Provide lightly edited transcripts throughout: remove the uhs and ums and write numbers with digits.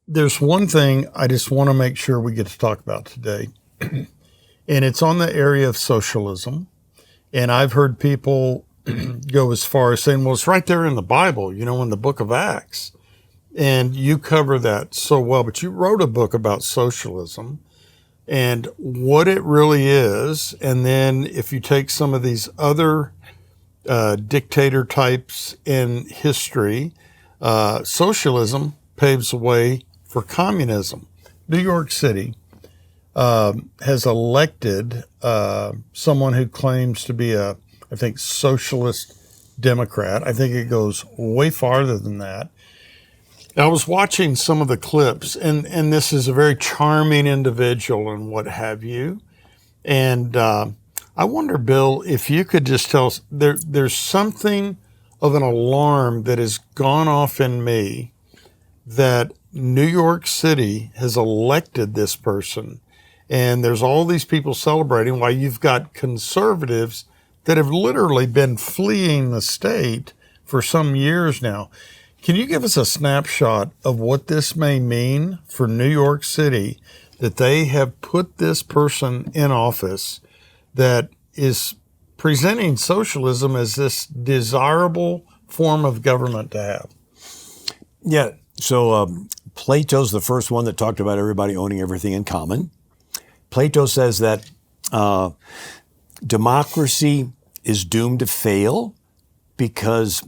There's one thing I just want to make sure we get to talk about today, and it's on the area of socialism. And I've heard people go as far as saying, well, it's right there in the Bible, in the book of Acts. And you cover that so well, but you wrote a book about socialism and what it really is. And then if you take some of these other dictator types in history, socialism paves the way for communism. New York City has elected someone who claims to be I think, socialist Democrat. I think it goes way farther than that. I was watching some of the clips, and this is a very charming individual and what have you. And I wonder, Bill, if you could just tell us, there's something of an alarm that has gone off in me that New York City has elected this person. And there's all these people celebrating while you've got conservatives that have literally been fleeing the state for some years now. Can you give us a snapshot of what this may mean for New York City, that they have put this person in office that is presenting socialism as this desirable form of government to have? Yeah, so Plato's the first one that talked about everybody owning everything in common. Plato says that democracy is doomed to fail because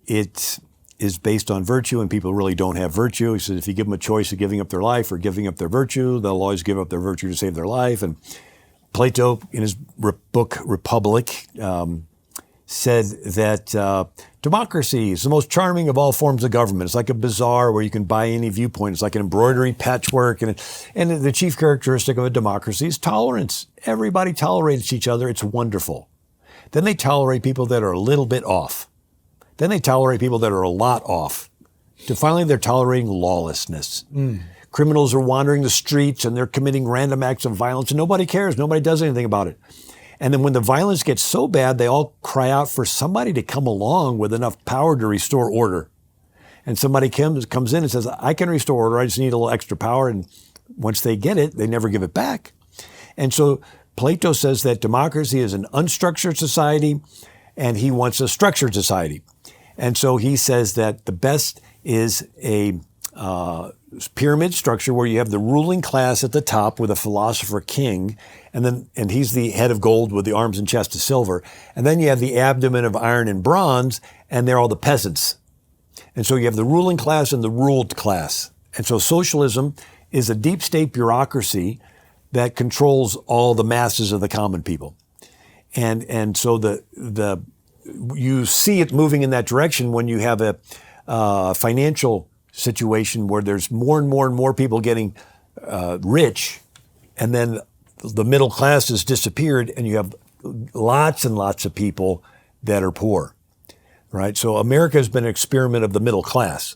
it is based on virtue and people really don't have virtue. He says if you give them a choice of giving up their life or giving up their virtue, they'll always give up their virtue to save their life. And Plato, in his book Republic, said that democracy is the most charming of all forms of government. It's like a bazaar where you can buy any viewpoint. It's like an embroidery patchwork. And the chief characteristic of a democracy is tolerance. Everybody tolerates each other. It's wonderful. Then they tolerate people that are a little bit off. Then they tolerate people that are a lot off. Finally, they're tolerating lawlessness. Criminals are wandering the streets and they're committing random acts of violence and nobody cares. Nobody does anything about it. And then when the violence gets so bad, they all cry out for somebody to come along with enough power to restore order. And somebody comes in and says, I can restore order. I just need a little extra power. And once they get it, they never give it back. And so Plato says that democracy is an unstructured society and he wants a structured society. And so he says that the best is a pyramid structure where you have the ruling class at the top with a philosopher king, and he's the head of gold with the arms and chest of silver. And then you have the abdomen of iron and bronze, and they're all the peasants. And so you have the ruling class and the ruled class. And so socialism is a deep state bureaucracy that controls all the masses of the common people. And so you see it moving in that direction when you have a financial situation where there's more and more and more people getting rich, and then the middle class has disappeared, and you have lots and lots of people that are poor, right? So America has been an experiment of the middle class.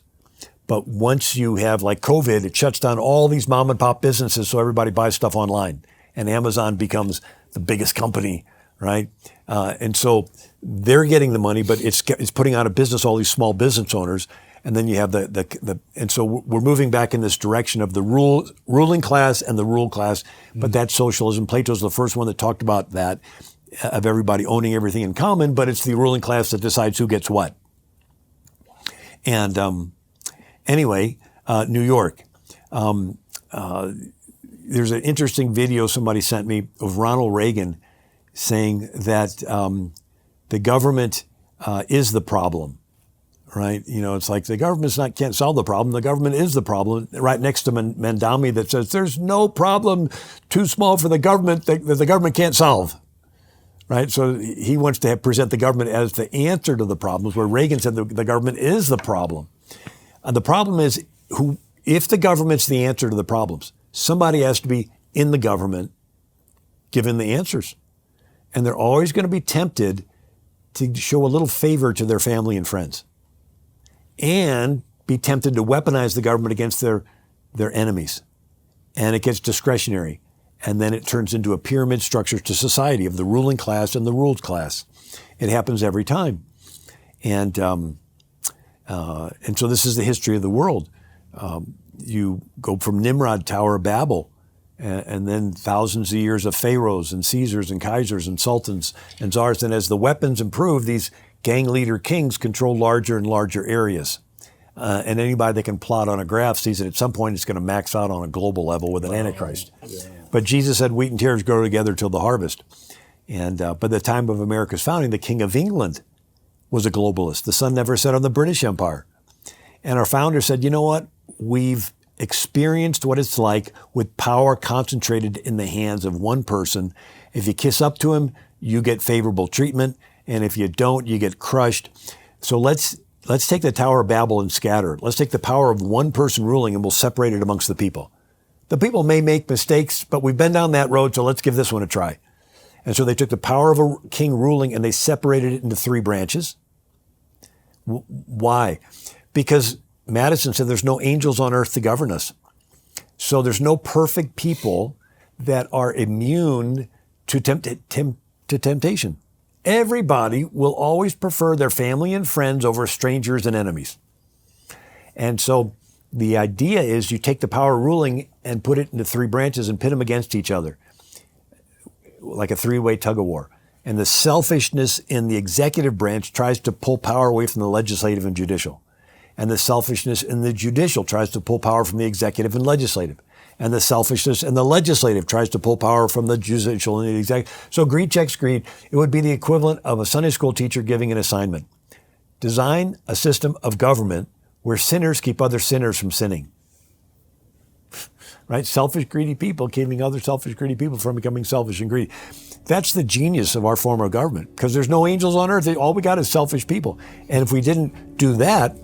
But once you have, like COVID, it shuts down all these mom and pop businesses so everybody buys stuff online. And Amazon becomes the biggest company, right? And so they're getting the money, but it's putting out of business all these small business owners. And then you have and so we're moving back in this direction of the ruling class and the ruled class, but that's socialism. Plato's the first one that talked about that, of everybody owning everything in common, but it's the ruling class that decides who gets what. And anyway, New York. There's an interesting video somebody sent me of Ronald Reagan saying that the government is the problem. Right? It's like the government's can't solve the problem. The government is the problem. Right next to Mandami that says there's no problem too small for the government that the government can't solve. Right? So he wants to present the government as the answer to the problems, where Reagan said the government is the problem. The problem is if the government's the answer to the problems, somebody has to be in the government giving the answers. And they're always going to be tempted to show a little favor to their family and friends, and be tempted to weaponize the government against their enemies. And it gets discretionary. And then it turns into a pyramid structure to society of the ruling class and the ruled class. It happens every time. And so this is the history of the world. You go from Nimrod, Tower of Babel, and then thousands of years of pharaohs and Caesars and Kaisers and sultans and czars. And as the weapons improve, these gang leader kings control larger and larger areas. And anybody that can plot on a graph sees that at some point it's going to max out on a global level with an Antichrist. Yeah. But Jesus said wheat and tares grow together till the harvest. And by the time of America's founding, the King of England was a globalist. The sun never set on the British Empire. And our founder said, you know what? We've experienced what it's like with power concentrated in the hands of one person. If you kiss up to him, you get favorable treatment. And if you don't, you get crushed. So let's take the Tower of Babel and scatter it. Let's take the power of one person ruling and we'll separate it amongst the people. The people may make mistakes, but we've been down that road, so let's give this one a try. And so they took the power of a king ruling and they separated it into three branches. Why? Because Madison said there's no angels on earth to govern us. So there's no perfect people that are immune to temptation. Everybody will always prefer their family and friends over strangers and enemies. And so the idea is you take the power of ruling and put it into three branches and pit them against each other, like a three-way tug-of-war. And the selfishness in the executive branch tries to pull power away from the legislative and judicial. And the selfishness in the judicial tries to pull power from the executive and legislative. And the selfishness in the legislative tries to pull power from the judicial and the executive. So greed checks greed. It would be the equivalent of a Sunday school teacher giving an assignment. Design a system of government where sinners keep other sinners from sinning. Right? Selfish, greedy people keeping other selfish, greedy people from becoming selfish and greedy. That's the genius of our form of government, because there's no angels on earth. All we got is selfish people. And if we didn't do that,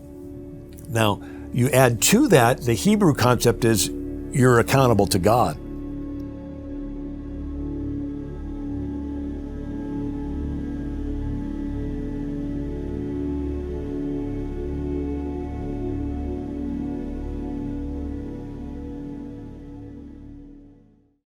now you add to that, the Hebrew concept is you're accountable to God.